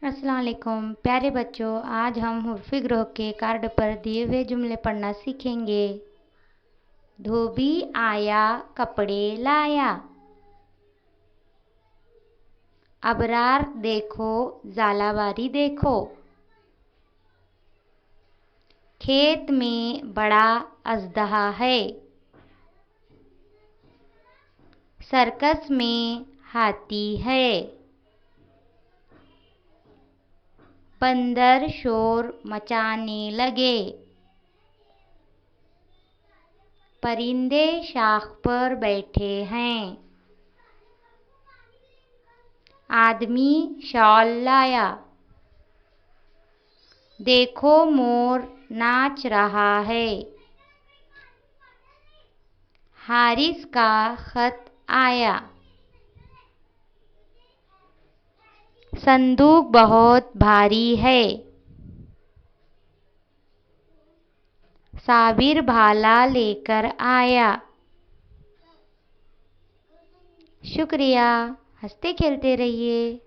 अस्सलाम वालेकुम प्यारे बच्चों, आज हम हुर्फ़ी ग्रोह के कार्ड पर दिए हुए जुमले पढ़ना सीखेंगे। धोबी आया कपड़े लाया। अबरार देखो झालावारी देखो। खेत में बड़ा अजदहा है। सर्कस में हाथी है। बंदर शोर मचाने लगे। परिंदे शाख पर बैठे हैं। आदमी शॉल लाया। देखो मोर नाच रहा है। हारिस का खत आया। संदूक बहुत भारी है। साबिर भाला लेकर आया। शुक्रिया। हंसते खेलते रहिए।